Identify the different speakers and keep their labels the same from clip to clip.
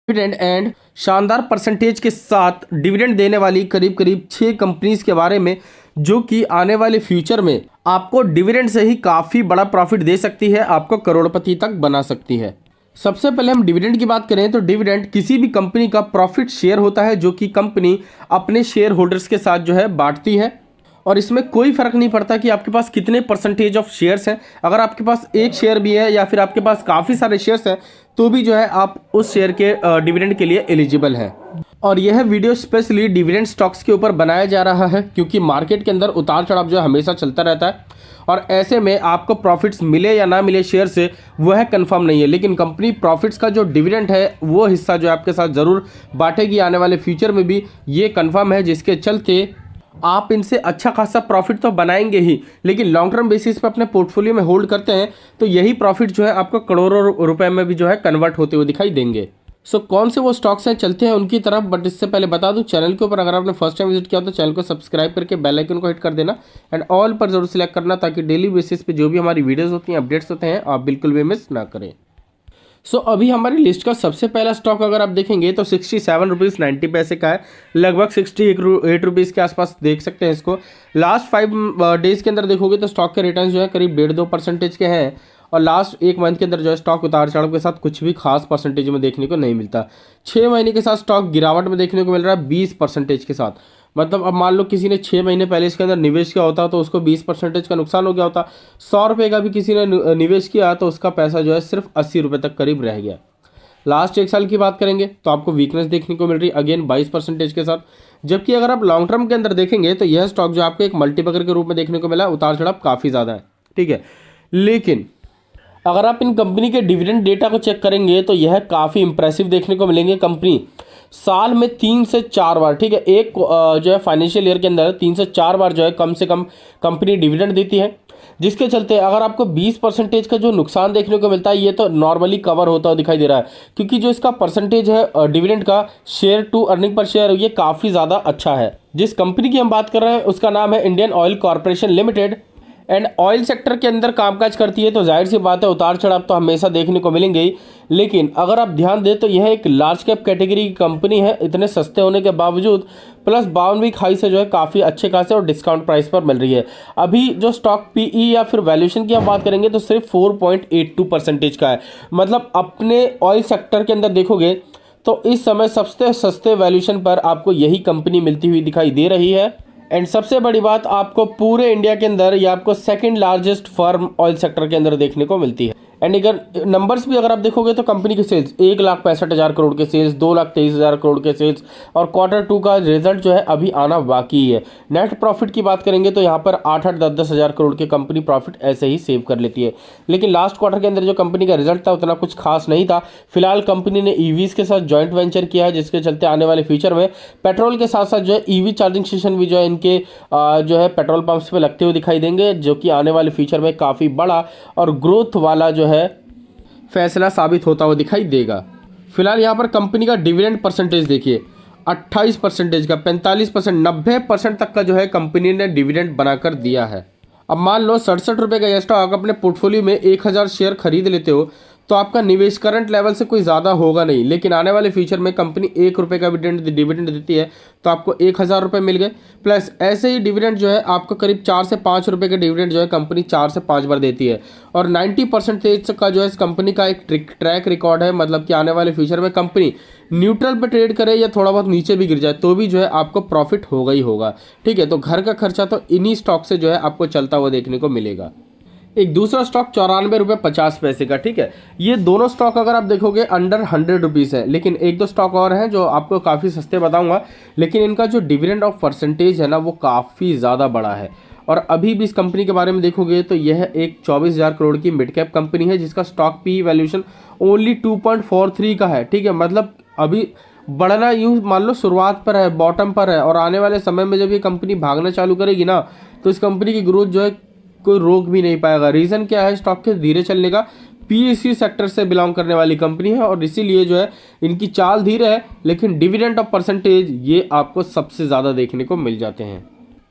Speaker 1: Dividend and शानदार percentage के साथ डिविडेंड देने वाली करीब करीब 6 कंपनीज के बारे में, जो कि आने वाले फ्यूचर में आपको डिविडेंड से ही काफ़ी बड़ा प्रॉफिट दे सकती है, आपको करोड़पति तक बना सकती है। सबसे पहले हम डिविडेंड की बात करें तो डिविडेंड किसी भी कंपनी का प्रॉफिट शेयर होता है जो कि कंपनी अपने शेयर होल्डर्स के साथ जो है बांटती है, और इसमें कोई फर्क नहीं पड़ता कि आपके पास कितने परसेंटेज ऑफ शेयर्स हैं। अगर आपके पास एक शेयर भी है या फिर आपके पास काफ़ी सारे शेयर्स हैं तो भी जो है आप उस शेयर के डिविडेंड के लिए एलिजिबल हैं। और यह वीडियो स्पेशली डिविडेंड स्टॉक्स के ऊपर बनाया जा रहा है क्योंकि मार्केट के अंदर उतार चढ़ाव जो है हमेशा चलता रहता है, और ऐसे में आपको प्रॉफिट्स मिले या ना मिले शेयर से वह कंफर्म नहीं है, लेकिन कंपनी प्रॉफिट्स का जो डिविडेंड है वो हिस्सा जो है आपके साथ ज़रूर बांटेगी आने वाले फ्यूचर में भी, ये कंफर्म है, जिसके चलते आप इनसे अच्छा खासा प्रॉफिट तो बनाएंगे ही, लेकिन लॉन्ग टर्म बेसिस पे अपने पोर्टफोलियो में होल्ड करते हैं तो यही प्रॉफिट जो है आपको करोड़ों रुपए में भी जो है कन्वर्ट होते हुए दिखाई देंगे। सो कौन से वो स्टॉक्स हैं, चलते हैं उनकी तरफ। बट इससे पहले बता दूं, चैनल के ऊपर अगर आपने फर्स्ट टाइम विजिट किया तो चैनल को सब्सक्राइब करके बेल आइकन को हिट कर देना एंड ऑल पर जरूर सिलेक्ट करना, ताकि डेली बेसिस पे जो भी हमारी वीडियोस होती हैं, अपडेट्स होते हैं, आप बिल्कुल भी मिस ना करें। सो अभी हमारी लिस्ट का सबसे पहला स्टॉक अगर आप देखेंगे तो 67 रुपीज़ 90 का है, लगभग 68 रुपीज़ के आसपास देख सकते हैं इसको। लास्ट 5 डेज के अंदर देखोगे तो स्टॉक के रिटर्न जो है करीब 1.5-2% के हैं, और लास्ट 1 मंथ के अंदर जो है स्टॉक उतार चढ़ाव के साथ कुछ भी खास परसेंटेज में देखने को नहीं मिलता। 6 महीने के साथ स्टॉक गिरावट में देखने को मिल रहा है 20% के साथ। मतलब अब मान लो किसी ने 6 महीने पहले इसके अंदर निवेश किया होता तो उसको 20% का नुकसान हो गया होता। 100 रुपये का भी किसी ने निवेश किया तो उसका पैसा जो है सिर्फ 80 रुपये तक करीब रह गया। लास्ट 1 साल की बात करेंगे तो आपको वीकनेस देखने को मिल रही है अगेन 22% के साथ। जबकि अगर आप लॉन्ग टर्म के अंदर देखेंगे तो यह स्टॉक जो आपको एक मल्टीबैगर के रूप में देखने को मिला, उतार चढ़ाव काफ़ी ज़्यादा है, ठीक है। लेकिन अगर आप इन कंपनी के डिविडेंड डेटा को चेक करेंगे तो यह काफ़ी इंप्रेसिव देखने को मिलेंगे। कंपनी साल में 3 से 4 बार, ठीक है, एक जो है फाइनेंशियल ईयर के अंदर 3 से 4 बार जो है कम से कम कंपनी डिविडेंड देती है, जिसके चलते अगर आपको 20% का जो नुकसान देखने को मिलता है ये तो नॉर्मली कवर होता हुआ दिखाई दे रहा है, क्योंकि जो इसका परसेंटेज है डिविडेंड का शेयर टू अर्निंग पर शेयर ये काफ़ी ज़्यादा अच्छा है। जिस कंपनी की हम बात कर रहे हैं उसका नाम है Indian oil corporation limited, and oil sector के अंदर कामकाज करती है, तो जाहिर सी बात है उतार चढ़ाव तो हमेशा देखने को मिलेंगे ही। लेकिन अगर आप ध्यान दें तो यह एक लार्ज कैप कैटेगरी की कंपनी है, इतने सस्ते होने के बावजूद प्लस 52 वीक हाई से जो है काफ़ी अच्छे खासे और डिस्काउंट प्राइस पर मिल रही है। अभी जो स्टॉक पीई या फिर वैल्यूएशन की हम बात करेंगे तो सिर्फ 4.82% का है। मतलब अपने ऑयल सेक्टर के अंदर देखोगे तो इस समय सबसे सस्ते वैल्यूएशन पर आपको यही कंपनी मिलती हुई दिखाई दे रही है। एंड सबसे बड़ी बात, आपको पूरे इंडिया के अंदर ये आपको second largest firm oil sector के अंदर देखने को मिलती है। एंड अगर नंबर्स भी अगर आप देखोगे तो कंपनी के सेल्स 1,65,000 करोड़ के सेल्स, 2,23,000 करोड़ के सेल्स, और Q2 का रिजल्ट जो है अभी आना बाकी है। नेट प्रॉफिट की बात करेंगे तो यहाँ पर 8-8, 10-10 हज़ार करोड़ के कंपनी प्रॉफिट ऐसे ही सेव कर लेती है। लेकिन लास्ट क्वार्टर के अंदर जो कंपनी का रिजल्ट था उतना कुछ खास नहीं था। फिलहाल कंपनी ने ईवीज के साथ जॉइंट वेंचर किया है, जिसके चलते आने वाले फ्यूचर में पेट्रोल के साथ साथ जो है ईवी चार्जिंग स्टेशन भी जो है इनके जो है पेट्रोल पंप्स पे लगते हुए दिखाई देंगे, जो कि आने वाले फ्यूचर में काफ़ी बड़ा और ग्रोथ वाला जो है फैसला साबित होता हुआ दिखाई देगा। फिलहाल यहाँ पर कंपनी का डिविडेंड परसेंटेज देखिए 28% का, 45%, 90% तक का जो है कंपनी ने डिविडेंड बनाकर दिया है। अब मान लो 67 रुपये का यह स्टॉक अपने पोर्टफोलियो में 1000 शेयर खरीद लेते हो तो आपका निवेश करंट लेवल से कोई ज़्यादा होगा नहीं, लेकिन आने वाले फ्यूचर में कंपनी 1 रुपये का डिविडेंड देती है तो आपको 1000 रुपये मिल गए। प्लस ऐसे ही डिविडेंड जो है आपको करीब 4 से 5 रुपये के डिविडेंड जो है कंपनी 4 से 5 बार देती है, और 90% का जो है इस कंपनी का एक ट्रैक रिकॉर्ड है। मतलब कि आने वाले फ्यूचर में कंपनी न्यूट्रल पर ट्रेड करे या थोड़ा बहुत नीचे भी गिर जाए तो भी जो है आपको प्रॉफिट होगा ही होगा, ठीक है। तो घर का खर्चा तो इन्हीं स्टॉक से जो है आपको चलता हुआ देखने को मिलेगा। एक दूसरा स्टॉक 94 रुपये 50 पैसे का, ठीक है। ये दोनों स्टॉक अगर आप देखोगे अंडर 100 रुपीज़ है, लेकिन एक दो स्टॉक और हैं जो आपको काफ़ी सस्ते बताऊंगा, लेकिन इनका जो डिविडेंड ऑफ परसेंटेज है ना वो काफ़ी ज़्यादा बड़ा है। और अभी भी इस कंपनी के बारे में देखोगे तो यह एक 24,000 करोड़ की मिड कैप कंपनी है, जिसका स्टॉक पी वैल्यूएशन ओनली 2.43 का है, ठीक है। मतलब अभी बढ़ना यूँ मान लो शुरुआत पर है, बॉटम पर है, और आने वाले समय में जब ये कंपनी भागना चालू करेगी ना तो इस कंपनी की ग्रोथ जो है कोई रोक भी नहीं पाएगा। रीज़न क्या है स्टॉक के धीरे चलने का? पीएसयू सेक्टर से बिलोंग करने वाली कंपनी है और इसीलिए जो है इनकी चाल धीरे है, लेकिन डिविडेंड ऑफ परसेंटेज ये आपको सबसे ज़्यादा देखने को मिल जाते हैं।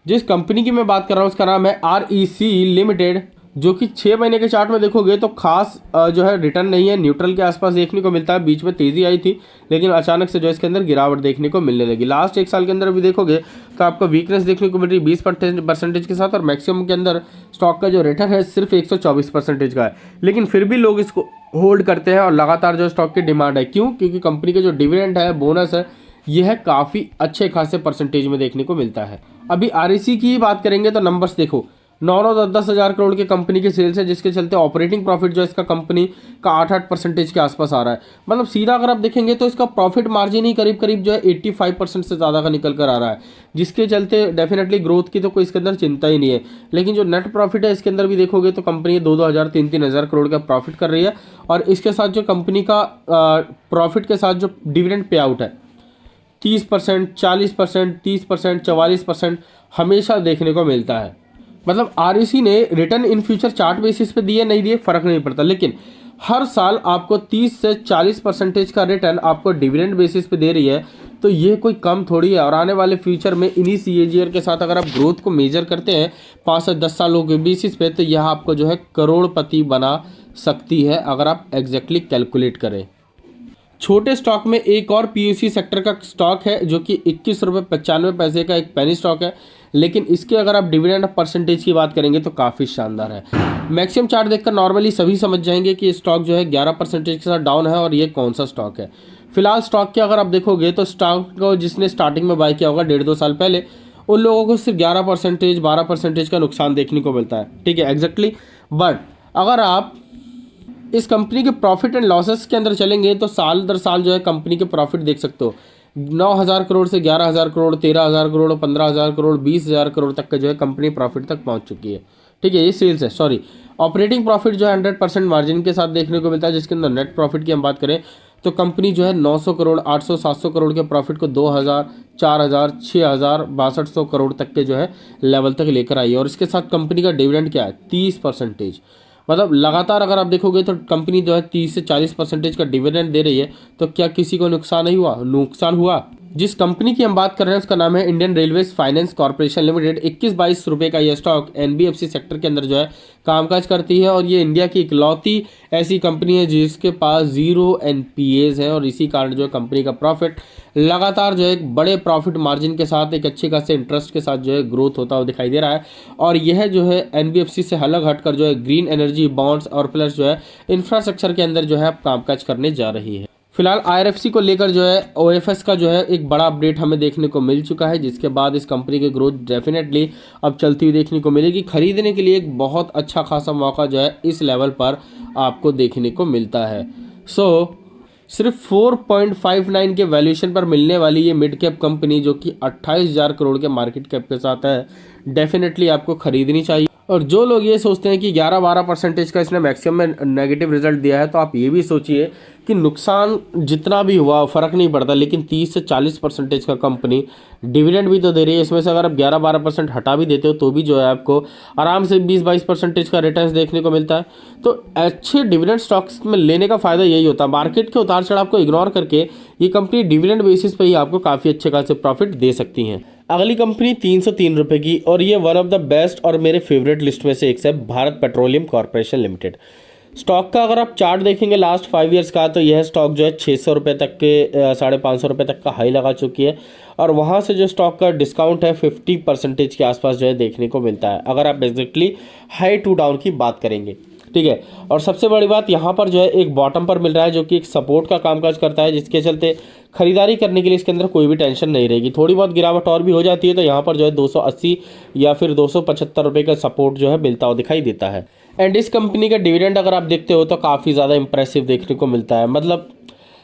Speaker 1: जिस कंपनी की मैं बात कर रहा हूँ उसका नाम है REC लिमिटेड। जो कि 6 महीने के चार्ट में देखोगे तो खास जो है रिटर्न नहीं है, न्यूट्रल के आसपास देखने को मिलता है। बीच में तेज़ी आई थी लेकिन अचानक से जो है इसके अंदर गिरावट देखने को मिलने लगी। लास्ट 1 साल के अंदर भी देखोगे तो आपको वीकनेस देखने को मिल रही 20% के साथ, और मैक्सिमम के अंदर स्टॉक का जो रिटर्न है सिर्फ 124% का है। लेकिन फिर भी लोग इसको होल्ड करते हैं और लगातार जो स्टॉक की डिमांड है। क्यों? क्योंकि कंपनी के जो डिविडेंड है, बोनस है, यह काफ़ी अच्छे खासे परसेंटेज में देखने को मिलता है। अभी आरईसी की बात करेंगे तो नंबर्स देखो, 9-10 हज़ार करोड़ की कंपनी की सेल्स है, जिसके चलते ऑपरेटिंग प्रॉफिट जो है इसका कंपनी का 8% के आसपास आ रहा है। मतलब सीधा अगर आप देखेंगे तो इसका प्रॉफिट मार्जिन ही करीब करीब जो है 85% से ज़्यादा का निकल कर आ रहा है, जिसके चलते डेफिनेटली ग्रोथ की तो कोई इसके अंदर चिंता ही नहीं है। लेकिन जो नेट प्रॉफिट है इसके अंदर भी देखोगे तो कंपनी 2-2 हज़ार 3-3 हज़ार करोड़ का प्रॉफिट कर रही है, और इसके साथ जो कंपनी का प्रॉफिट के साथ जो डिविडेंड पे आउट है 30%, 40%, 30%, 44% हमेशा देखने को मिलता है। मतलब आरईसी ने return in future chart basis पे दिए नहीं दिए फर्क नहीं पड़ता, लेकिन हर साल आपको 30 से 40% का रिटर्न आपको डिविडेंड बेसिस पे दे रही है, तो ये कोई कम थोड़ी है। और आने वाले फ्यूचर में इन्हीं सीएजीआर के साथ अगर आप ग्रोथ को मेजर करते हैं 5 से 10 सालों के बेसिस पे, तो यह आपको जो है करोड़पति बना सकती है अगर आप एग्जैक्टली कैलकुलेट करें। छोटे स्टॉक में एक और पीयूसी सेक्टर का स्टॉक है जो कि 21 रुपये 95 पैसे का एक पेनी स्टॉक है, लेकिन इसके अगर आप डिविडेंड परसेंटेज की बात करेंगे तो काफ़ी शानदार है। मैक्सिमम चार्ट देखकर नॉर्मली सभी समझ जाएंगे कि स्टॉक जो है 11% के साथ डाउन है, और ये कौन सा स्टॉक है। फिलहाल स्टॉक के अगर आप देखोगे तो स्टॉक को जिसने स्टार्टिंग में बाय किया होगा 1.5-2 साल पहले, उन लोगों को सिर्फ 11%, 12% का नुकसान देखने को मिलता है, ठीक है, एग्जैक्टली। बट अगर आप इस कंपनी के प्रॉफिट एंड लॉसेस के अंदर चलेंगे तो साल दर साल जो है कंपनी के प्रॉफिट देख सकते हो, 9,000 करोड़ से 11,000 करोड़, 13,000 करोड़, 15,000 करोड़, 20,000 करोड़ तक का जो है कंपनी प्रॉफिट तक पहुंच चुकी है, ठीक है। ये सेल्स है, सॉरी। ऑपरेटिंग प्रॉफिट जो है 100% मार्जिन के साथ देखने को मिलता है, जिसके अंदर नेट प्रॉफिट की हम बात करें तो कंपनी जो है 900 करोड़, 800, 700 करोड़ के प्रॉफिट को 2,000, 4,000, 6,000, 6200 करोड़ तक के जो है लेवल तक लेकर आई है। और इसके साथ कंपनी का डिविडेंड क्या है? 30%। मतलब लगातार अगर आप देखोगे तो कंपनी जो है 30 से 40% का डिविडेंड दे रही है, तो क्या किसी को नुकसान नहीं हुआ? नुकसान हुआ। जिस कंपनी की हम बात कर रहे हैं उसका नाम है Indian railways finance corporation limited. 21-22 रुपये का यह स्टॉक एनबीएफसी सेक्टर के अंदर जो है कामकाज करती है, और ये इंडिया की इकलौती ऐसी कंपनी है जिसके पास 0 एनपीएज है, और इसी कारण जो है कंपनी का प्रॉफिट लगातार जो है एक बड़े प्रॉफिट मार्जिन के साथ एक अच्छे खासे इंटरेस्ट के साथ जो है ग्रोथ होता हुआ दिखाई दे रहा है। और यह जो है एनबीएफसी से अलग हटकर जो है ग्रीन एनर्जी, बॉन्ड्स और प्लस जो है इंफ्रास्ट्रक्चर के अंदर जो है कामकाज करने जा रही है। फिलहाल आईआरएफसी को लेकर जो है ओएफएस का जो है एक बड़ा अपडेट हमें देखने को मिल चुका है, जिसके बाद इस कंपनी की ग्रोथ डेफिनेटली अब चलती हुई देखने को मिलेगी। खरीदने के लिए एक बहुत अच्छा खासा मौका जो है इस लेवल पर आपको देखने को मिलता है। सिर्फ 4.59 के वैल्यूएशन पर मिलने वाली ये मिड कैप कंपनी जो कि 28,000 करोड़ के मार्केट कैप के साथ है, डेफिनेटली आपको खरीदनी चाहिए। और जो लोग ये सोचते हैं कि 11-12% का इसने मैक्सिमम में नेगेटिव रिजल्ट दिया है, तो आप ये भी सोचिए कि नुकसान जितना भी हुआ फ़र्क नहीं पड़ता, लेकिन 30 से 40% का कंपनी डिविडेंड भी तो दे रही है। इसमें से अगर आप 11-12% हटा भी देते हो तो भी जो है आपको आराम से 20-22% का रिटर्न्स देखने को मिलता है। तो अच्छे डिविडेंड स्टॉक्स में लेने का फ़ायदा यही होता है, मार्केट के उतार चढ़ाव को इग्नोर करके ये कंपनी डिविडेंड बेसिस पर ही आपको काफ़ी अच्छे खासे प्रॉफिट दे सकती हैं। अगली कंपनी 303 रुपये की, और ये वन ऑफ द बेस्ट और मेरे फेवरेट लिस्ट में से एक है, Bharat petroleum corporation limited. Stock का अगर आप चार्ट देखेंगे लास्ट 5 ईयर्स का, तो यह स्टॉक जो है 600 रुपये तक के 550 रुपये तक का हाई लगा चुकी है, और वहाँ से जो स्टॉक का डिस्काउंट है 50% के आसपास जो है देखने को मिलता है, अगर आप एग्जैक्टली हाई टू डाउन की बात करेंगे, ठीक है। और सबसे बड़ी बात यहाँ पर जो है एक बॉटम पर मिल रहा है जो कि एक सपोर्ट का कामकाज करता है, जिसके चलते खरीदारी करने के लिए इसके अंदर कोई भी टेंशन नहीं रहेगी। थोड़ी बहुत गिरावट और भी हो जाती है तो यहाँ पर जो है 280 या फिर 275 रुपये का सपोर्ट जो है मिलता हुआ दिखाई देता है। एंड इस कंपनी का डिविडेंड अगर आप देखते हो तो काफ़ी ज़्यादा इंप्रेसिव देखने को मिलता है। मतलब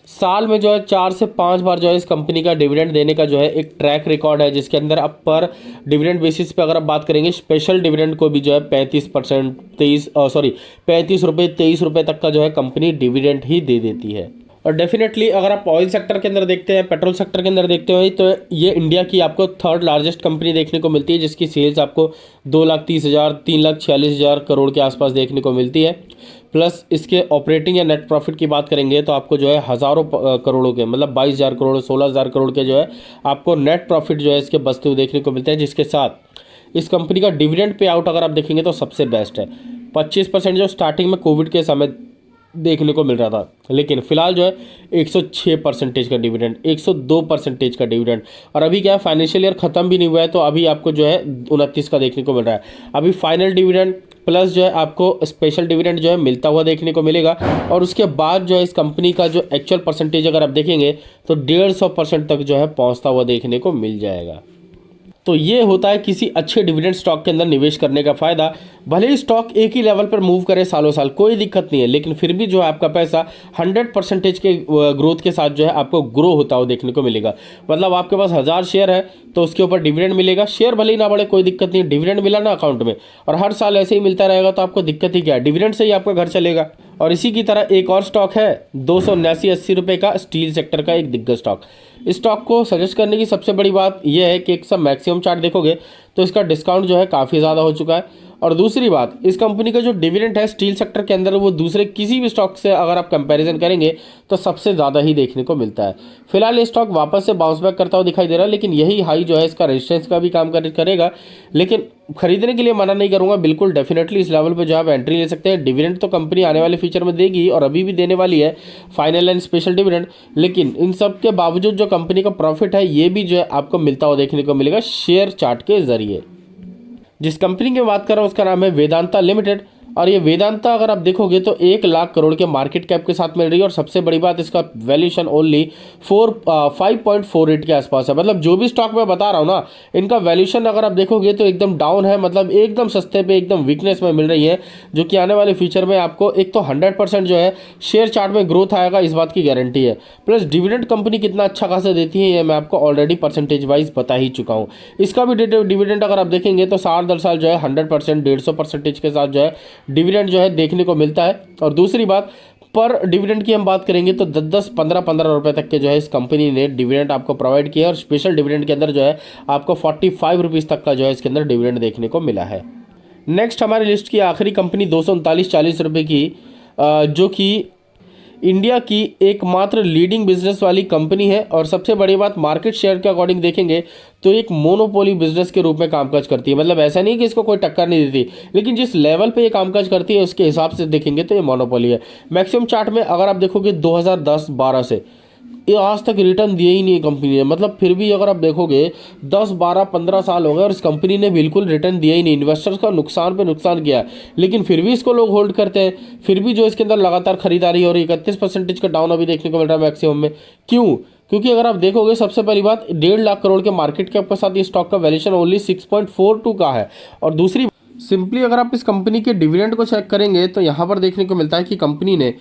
Speaker 1: साल में जो है 4 से 5 बार जो है इस कंपनी का डिविडेंड देने का जो है एक ट्रैक रिकॉर्ड है, जिसके अंदर अब पर डिविडेंड बेसिस पे अगर आप बात करेंगे स्पेशल डिविडेंड को भी जो है 35% 35 रुपये 23 रुपये तक का जो है कंपनी डिविडेंड ही दे देती है। और डेफिनेटली अगर आप ऑयल सेक्टर के अंदर देखते हैं, पेट्रोल सेक्टर के अंदर देखते हो, तो ये इंडिया की आपको 3rd लार्जेस्ट कंपनी देखने को मिलती है, जिसकी सेल्स आपको 2,30,000 3,46,000 करोड़ के आसपास देखने को मिलती है। प्लस इसके ऑपरेटिंग या नेट प्रॉफिट की बात करेंगे तो आपको जो है हज़ारों करोड़ों के, मतलब 22,000 करोड़ 16,000 करोड़ के जो है आपको नेट प्रॉफिट जो है इसके बचते हुए देखने को मिलते हैं, जिसके साथ इस कंपनी का डिविडेंड पे आउट अगर आप देखेंगे तो सबसे बेस्ट है। 25% जो स्टार्टिंग में कोविड के समय देखने को मिल रहा था, लेकिन फिलहाल जो है 106% का डिविडेंड, 102% का डिविडेंड। और अभी क्या है, फाइनेंशियल ईयर खत्म भी नहीं हुआ है, तो अभी आपको जो है 29 का देखने को मिल रहा है। अभी फाइनल डिविडेंड प्लस जो है आपको स्पेशल डिविडेंड जो है मिलता हुआ देखने को मिलेगा। और उसके बाद जो है इस कंपनी का जो एक्चुअल परसेंटेज अगर आप देखेंगे तो 150% तक जो है पहुंचता हुआ देखने को मिल जाएगा। तो ये होता है किसी अच्छे डिविडेंड स्टॉक के अंदर निवेश करने का फायदा। भले ही स्टॉक एक ही लेवल पर मूव करे सालों साल, कोई दिक्कत नहीं है, लेकिन फिर भी जो है आपका पैसा 100% के ग्रोथ के साथ जो है आपको ग्रो होता हुआ देखने को मिलेगा। मतलब आपके पास 1000 शेयर है तो उसके ऊपर डिविडेंड मिलेगा। शेयर भले ही ना बढ़े कोई दिक्कत नहीं, डिविडेंड मिला ना अकाउंट में, और हर साल ऐसे ही मिलता रहेगा तो आपको दिक्कत ही क्या है, डिविडेंड से ही आपका घर चलेगा। और इसी की तरह एक और स्टॉक है 279-80 रुपये का, स्टील सेक्टर का एक दिग्गज स्टॉक। इस स्टॉक को सजेस्ट करने की सबसे बड़ी बात यह है कि एक सब मैक्सिमम चार्ट देखोगे तो इसका डिस्काउंट जो है काफ़ी ज़्यादा हो चुका है। और दूसरी बात, इस कंपनी का जो डिविडेंड है स्टील सेक्टर के अंदर, वो दूसरे किसी भी स्टॉक से अगर आप कंपैरिजन करेंगे तो सबसे ज़्यादा ही देखने को मिलता है। फिलहाल ये स्टॉक वापस से बाउंस बैक करता हुआ दिखाई दे रहा है, लेकिन यही हाई जो है इसका रेजिस्टेंस का भी काम करेगा। लेकिन खरीदने के लिए मना नहीं करूंगा, बिल्कुल डेफिनेटली इस लेवल पे जो आप एंट्री ले सकते हैं। डिविडेंड तो कंपनी आने वाले फ्यूचर में देगी और अभी भी देने वाली है, फाइनल एंड स्पेशल डिविडेंड। लेकिन इन सब के बावजूद जो कंपनी का प्रॉफिट है ये भी जो है आपको मिलता हुआ देखने को मिलेगा शेयर चार्ट के जरिए। जिस कंपनी की बात कर रहा हूँ उसका नाम है वेदांता लिमिटेड। और ये वेदांता अगर आप देखोगे तो 1 लाख करोड़ के मार्केट कैप के साथ मिल रही है। और सबसे बड़ी बात, इसका वैल्यूएशन ओनली 5.48 के आसपास है। मतलब जो भी स्टॉक मैं बता रहा हूँ ना, इनका वैल्यूएशन अगर आप देखोगे तो एकदम डाउन है, मतलब एकदम सस्ते पे, एकदम वीकनेस में मिल रही है, जो कि आने वाले फ्यूचर में आपको एक तो 100% जो है शेयर चार्ट में ग्रोथ आएगा, इस बात की गारंटी है। प्लस डिविडेंड कंपनी कितना अच्छा खासा देती है ये मैं आपको ऑलरेडी परसेंटेज वाइज बता ही चुका हूँ। इसका भी डिविडेंड अगर आप देखेंगे तो साल दर साल जो है 100%, 150% के साथ जो है डिविडेंड जो है देखने को मिलता है। और दूसरी बात, पर डिविडेंड की हम बात करेंगे तो 10-10, 15-15 रुपए तक के जो है इस कंपनी ने डिविडेंड आपको प्रोवाइड किया है। और स्पेशल डिविडेंड के अंदर जो है आपको 45 रुपीज़ तक का जो है इसके अंदर डिविडेंड देखने को मिला है। नेक्स्ट हमारी लिस्ट की आखिरी कंपनी 239-40 रुपये की, जो कि इंडिया की एकमात्र लीडिंग बिजनेस वाली कंपनी है। और सबसे बड़ी बात, मार्केट शेयर के अकॉर्डिंग देखेंगे तो एक मोनोपोली बिजनेस के रूप में कामकाज करती है। मतलब ऐसा नहीं कि इसको कोई टक्कर नहीं देती, लेकिन जिस लेवल पे ये कामकाज करती है उसके हिसाब से देखेंगे तो ये मोनोपोली है। मैक्सिमम चार्ट में अगर आप देखोगे 2010-12 से ये आज तक रिटर्न दिए ही नहीं है कंपनी ने। मतलब फिर भी अगर आप देखोगे 10-12-15 साल हो गए और इस कंपनी ने बिल्कुल रिटर्न दिया ही नहीं, इन्वेस्टर्स का नुकसान पे नुकसान किया है, लेकिन फिर भी इसको लोग होल्ड करते हैं। फिर भी जो इसके अंदर लगातार खरीदारी हो रही है, 31% का डाउन अभी देखने को मिल रहा है मैक्सिमम में। क्यों? क्योंकि अगर आप देखोगे सबसे पहली बात, 1.5 लाख करोड़ के मार्केट कैप के साथ ये स्टॉक का वैल्यूएशन ओनली 6.42 का है। और दूसरी सिंपली अगर आप इस कंपनी के डिविडेंड को चेक करेंगे तो यहाँ पर देखने को मिलता है कि कंपनी ने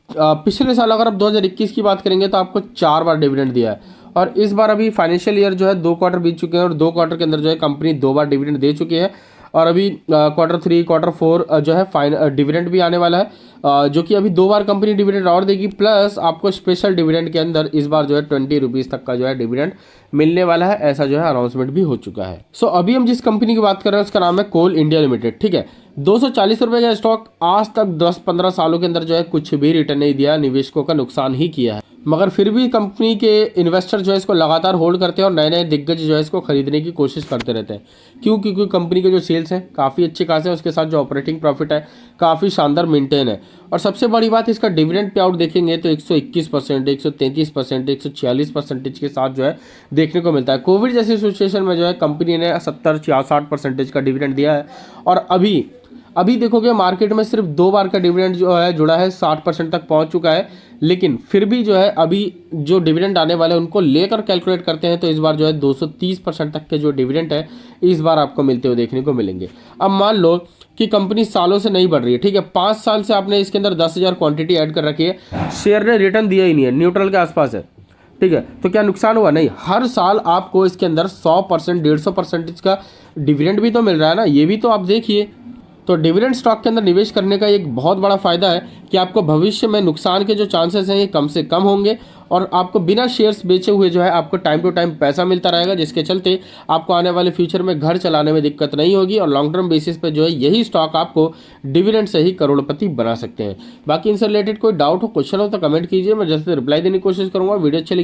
Speaker 1: पिछले साल अगर आप 2021 की बात करेंगे तो आपको 4 बार डिविडेंड दिया है। और इस बार अभी फाइनेंशियल ईयर जो है 2 क्वार्टर बीत चुके हैं और 2 क्वार्टर के अंदर जो है कंपनी 2 बार डिविडेंड दे चुकी है। और अभी Q3, Q4 जो है डिविडेंड भी आने वाला है, जो कि अभी 2 बार कंपनी डिविडेंड और देगी। प्लस आपको स्पेशल डिविडेंड के अंदर इस बार जो है 20 रुपीज़ तक का जो है डिविडेंड मिलने वाला है, ऐसा जो है अनाउंसमेंट भी हो चुका है। सो अभी हम जिस कंपनी की बात कर रहे हैं उसका नाम है कोल इंडिया लिमिटेड। ठीक है, 240 रुपये का स्टॉक आज तक 10-15 सालों के अंदर जो है कुछ भी रिटर्न नहीं दिया, निवेशकों का नुकसान ही किया है। मगर फिर भी कंपनी के इन्वेस्टर जो है इसको लगातार होल्ड करते हैं और नए नए दिग्गज जो है इसको खरीदने की कोशिश करते रहते हैं। क्यों? क्योंकि कंपनी के जो सेल्स हैं काफ़ी अच्छे खासे हैं, उसके साथ जो ऑपरेटिंग प्रॉफिट है काफ़ी शानदार मेंटेन है। और सबसे बड़ी बात, इसका डिविडेंड पे आउट देखेंगे तो 121%, 133%, 146% के साथ जो है देखने को मिलता है। कोविड जैसी सिचुएशन में जो है कंपनी ने 70-60% का डिविडेंड दिया है। और अभी देखोगे मार्केट में सिर्फ 2 बार का डिविडेंड जो है जुड़ा है, 60% तक पहुंच चुका है। लेकिन फिर भी जो है अभी जो डिविडेंड आने वाले हैं उनको लेकर कैलकुलेट करते हैं तो इस बार जो है 230% तक के जो डिविडेंड है इस बार आपको मिलते हुए देखने को मिलेंगे। अब मान लो कि कंपनी सालों से नहीं बढ़ रही है, ठीक है, 5 साल से आपने इसके अंदर 10,000 क्वांटिटी ऐड कर रखी है, शेयर ने रिटर्न दिया ही नहीं है, न्यूट्रल के आसपास है, ठीक है, तो क्या नुकसान हुआ? नहीं। हर साल आपको इसके अंदर 100%, 150% का डिविडेंड भी तो मिल रहा है ना, ये भी तो आप देखिए। तो डिविडेंड स्टॉक के अंदर निवेश करने का एक बहुत बड़ा फायदा है कि आपको भविष्य में नुकसान के जो चांसेस हैं ये कम से कम होंगे और आपको बिना शेयर्स बेचे हुए जो है आपको टाइम टू टाइम पैसा मिलता रहेगा, जिसके चलते आपको आने वाले फ्यूचर में घर चलाने में दिक्कत नहीं होगी और लॉन्ग टर्म बेसिस पे जो है यही स्टॉक आपको डिविडेंड से ही करोड़पति बना सकते हैं। बाकी इनसे रिलेटेड कोई डाउट हो, क्वेश्चन हो तो कमेंट कीजिए, मैं जल्द से रिप्लाई देने की कोशिश करूँगा। वीडियो अच्छी लगी